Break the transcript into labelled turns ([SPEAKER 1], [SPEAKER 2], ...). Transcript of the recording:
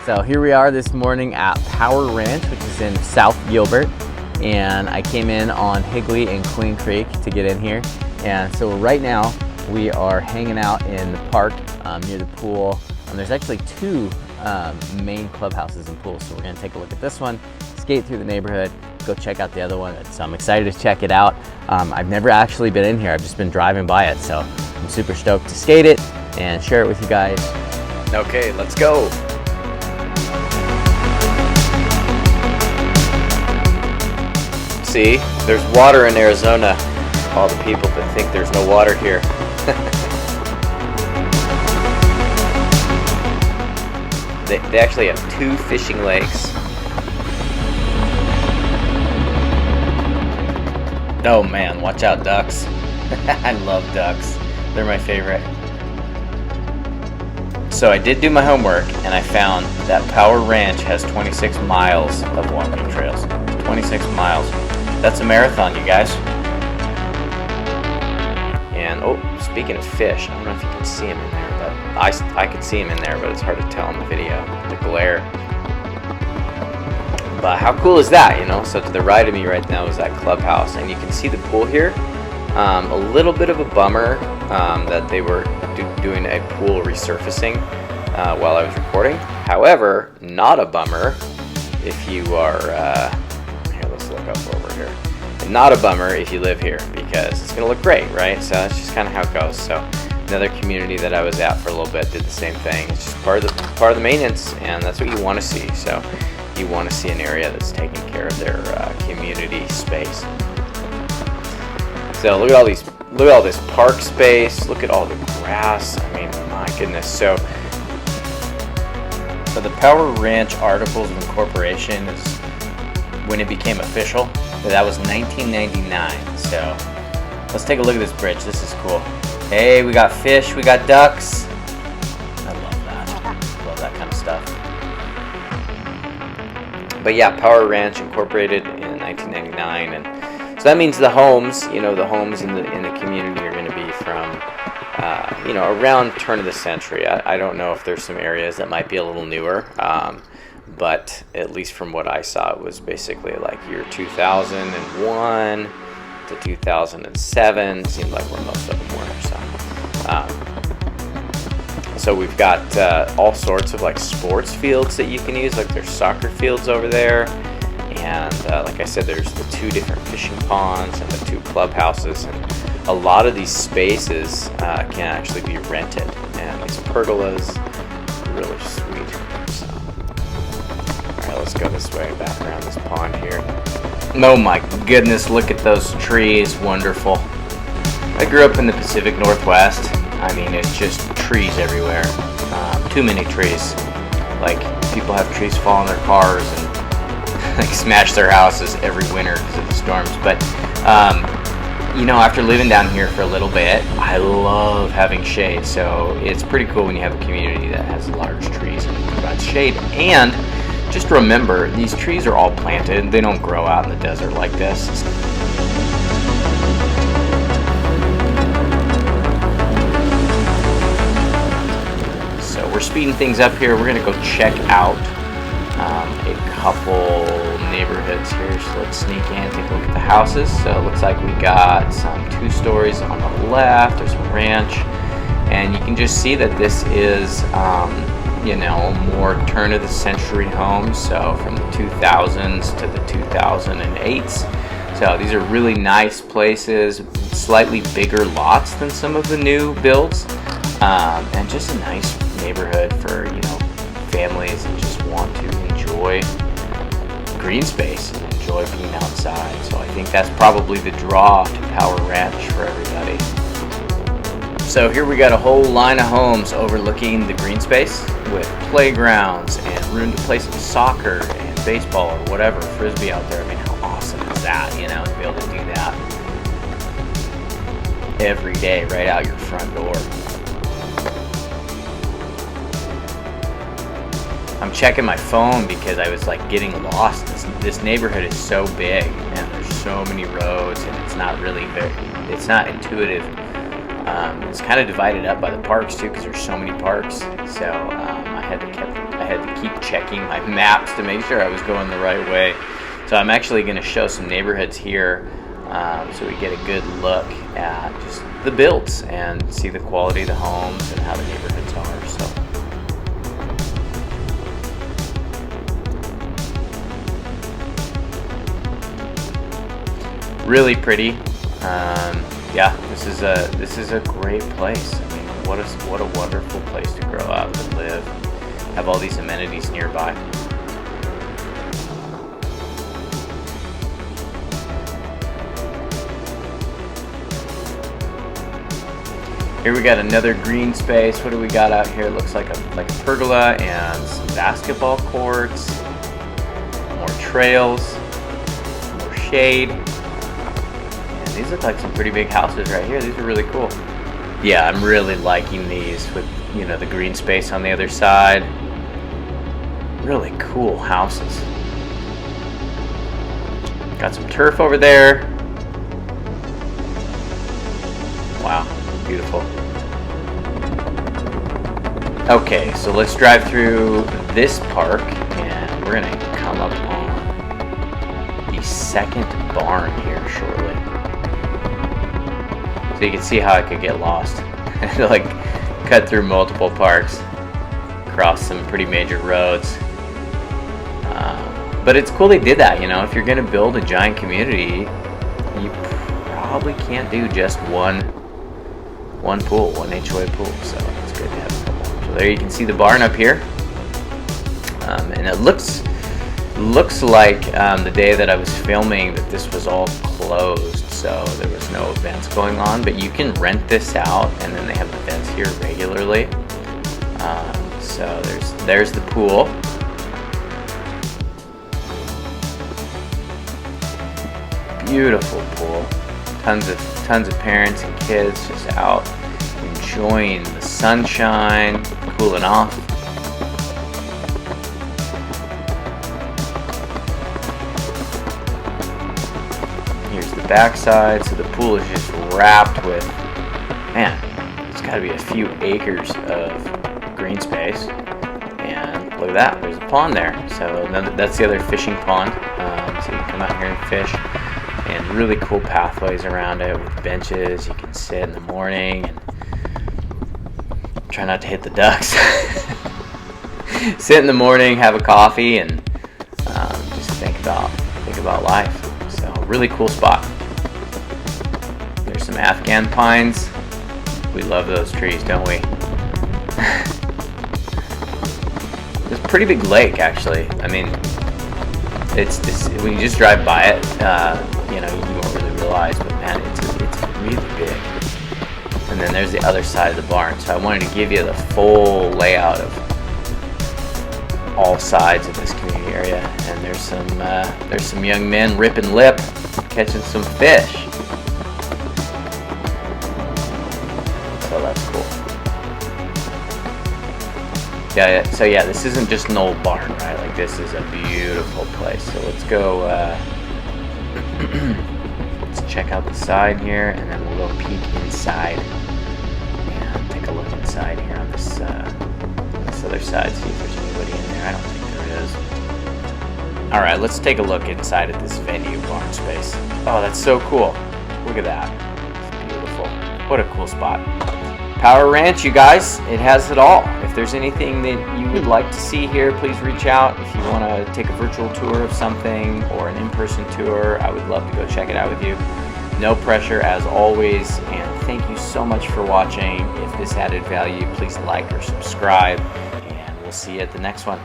[SPEAKER 1] So here we are this morning at Power Ranch, which is in South Gilbert, and I came in on Higley and Queen Creek to get in here. And so right now we are hanging out in the park near the pool. There's actually two main clubhouses and pools, so we're gonna take a look at this one, skate through the neighborhood, go check out the other one. So I'm excited to check it out. I've never actually been in here, I've just been driving by it, so I'm super stoked to skate it and share it with you guys. Okay, let's go. See, there's water in Arizona. All the people that think there's no water here. They actually have two fishing lakes. Oh man, watch out, ducks. I love ducks. They're my favorite. So I did do my homework and I found that Power Ranch has 26 miles of walking trails. 26 miles. That's a marathon, you guys. And oh, speaking of fish, I don't know if you can see them in there, but I could see them in there, but it's hard to tell in the video, the glare. But how cool is that, you know? So to the right of me right now is that clubhouse, and you can see the pool here. A little bit of a bummer that they were doing a pool resurfacing while I was recording. However, not a bummer if you are, here, let's look up over here. Not a bummer if you live here, because it's gonna look great, right? So that's just kind of how it goes. So another community that I was at for a little bit did the same thing. It's just part of the maintenance, and that's what you want to see. So you want to see an area that's taking care of their community space. So look at all this park space. Look at all the grass. I mean, my goodness. So the Power Ranch Articles of Incorporation is when it became official. That was 1999. So let's take a look at this bridge. This is cool. Hey, we got fish, we got ducks. I love that. Love that kind of stuff. But yeah, Power Ranch incorporated in 1999, and so that means the homes, you know, the homes in the community are going to be from, you know, around turn of the century. I don't know if there's some areas that might be a little newer, but at least from what I saw, it was basically like year 2001 to 2007. Seemed like where most of them were. So we've got all sorts of like sports fields that you can use, like there's soccer fields over there, and like I said, there's the two different fishing ponds and the two clubhouses, and a lot of these spaces can actually be rented, and these pergolas are really sweet. So, all right, let's go this way, back around this pond here. Oh my goodness, look at those trees, wonderful. I grew up in the Pacific Northwest. I mean, it's just trees everywhere. Too many trees. Like, people have trees fall on their cars and like smash their houses every winter because of the storms. But, you know, after living down here for a little bit, I love having shade. So it's pretty cool when you have a community that has large trees and provides shade. And just remember, these trees are all planted. They don't grow out in the desert like this. So we're speeding things up here. We're gonna go check out a couple neighborhoods here. So let's sneak in, take a look at the houses. So it looks like we got some 2 stories on the left. There's a ranch, and you can just see that this is you know, more turn of the century homes, so from the 2000s to the 2008s. So these are really nice places, slightly bigger lots than some of the new builds, and just a nice neighborhood for, you know, families that just want to enjoy green space and enjoy being outside. So I think that's probably the draw to Power Ranch for everybody. So here we got a whole line of homes overlooking the green space with playgrounds and room to play some soccer and baseball or whatever, frisbee out there. I mean, how awesome is that, you know, to be able to do that every day right out your front door. I'm checking my phone because I was like getting lost. This neighborhood is so big and there's so many roads, and it's not really it's not intuitive It's kind of divided up by the parks too, because there's so many parks. So I had to keep checking my maps to make sure I was going the right way. So I'm actually going to show some neighborhoods here, so we get a good look at just the builds and see the quality of the homes and how the neighborhoods are. So. Really pretty. Yeah, this is a great place. I mean, what a wonderful place to grow up and live. Have all these amenities nearby. Here we got another green space. What do we got out here? It looks like a pergola and some basketball courts, more trails, more shade. These look like some pretty big houses right here. These are really cool. Yeah, I'm really liking these with, you know, the green space on the other side. Really cool houses. Got some turf over there. Wow, beautiful. Okay, so let's drive through this park and we're gonna come up on the second barn here shortly. So you can see how I could get lost. Like cut through multiple parks, cross some pretty major roads. But it's cool they did that, you know. If you're gonna build a giant community, you probably can't do just one pool, one HOA pool. So it's good to have a couple. So there you can see the barn up here. And it looks like the day that I was filming that this was all closed, so there was no events going on, but you can rent this out and then they have events here regularly. So there's the pool. Beautiful pool. Tons of parents and kids just out enjoying the sunshine, cooling off. Backside, so the pool is just wrapped with, man, it's got to be a few acres of green space. And look at that, there's a pond there. So that's the other fishing pond. So you can come out here and fish, and really cool pathways around it with benches. You can sit in the morning and try not to hit the ducks. Sit in the morning, have a coffee, and just think about life. So really cool spot. There's some Afghan pines. We love those trees, don't we? It's a pretty big lake, actually. I mean, it's when you just drive by it, you know, you won't really realize, but man, it's really big. And then there's the other side of the barn. So I wanted to give you the full layout of all sides of this community area. And there's some young men ripping lip, catching some fish. So that's cool. Yeah. So yeah, this isn't just an old barn, right? Like this is a beautiful place. So let's go. Let's check out the side here, and then we'll go peek inside and take a look inside here on this other side. See if there's anybody in there. I don't think there is. All right, let's take a look inside of this venue barn space. Oh, that's so cool. Look at that. It's beautiful. What a cool spot. Power Ranch, you guys, it has it all. If there's anything that you would like to see here, please reach out. If you want to take a virtual tour of something or an in-person tour, I would love to go check it out with you. No pressure as always, and thank you so much for watching. If this added value, please like or subscribe, and we'll see you at the next one.